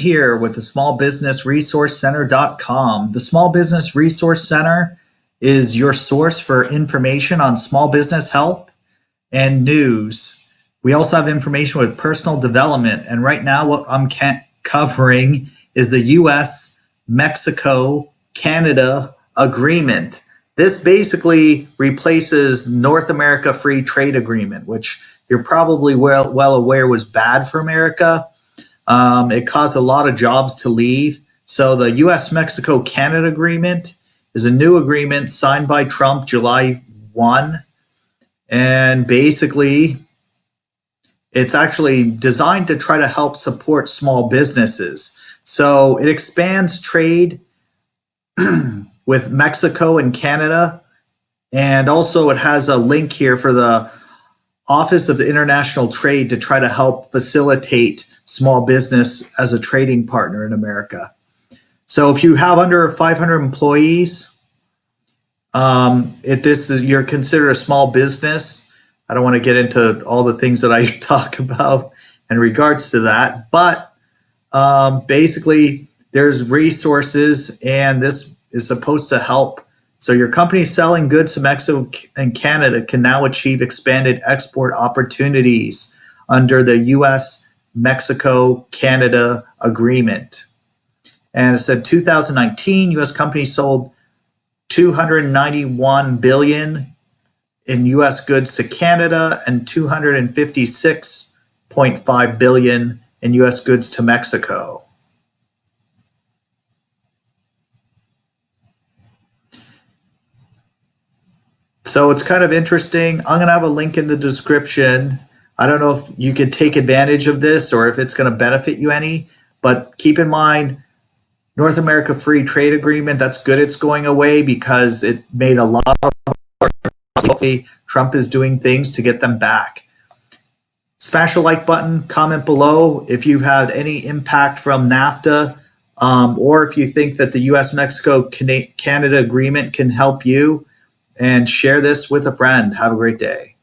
here with the smallbusinessresourcecenter.com. The Small Business Resource Center is your source for information on small business help and news. We also have information with personal development. And right now, what I'm covering is the U.S. Mexico-Canada Agreement. This basically replaces North America Free Trade Agreement, which you're probably well aware was bad for America. It caused a lot of jobs to leave. So the U.S. Mexico-Canada Agreement is a new agreement signed by Trump July 1. And basically, it's actually designed to try to help support small businesses. So it expands trade with Mexico and Canada. And also it has a link here for the Office of the International Trade to try to help facilitate small business as a trading partner in America. So if you have under 500 employees, you're considered a small business. I don't want to get into all the things that I talk about in regards to that, but basically there's resources, and this is supposed to help. So your company selling goods to Mexico and Canada can now achieve expanded export opportunities under the U.S. Mexico-Canada Agreement. And it said 2019, U.S. companies sold $291 billion in U.S. goods to Canada and $256.5 billion in U.S. goods to Mexico. So it's kind of interesting. I'm going to have a link in the description. I don't know if you could take advantage of this or if it's going to benefit you any, but keep in mind, North America Free Trade Agreement, that's good it's going away because it made a lot of Trump is doing things to get them back. Smash the like button, comment below if you've had any impact from Nafta, or if you think that the U.S. Mexico-Canada Agreement can help you, and share this with a friend. Have a great day.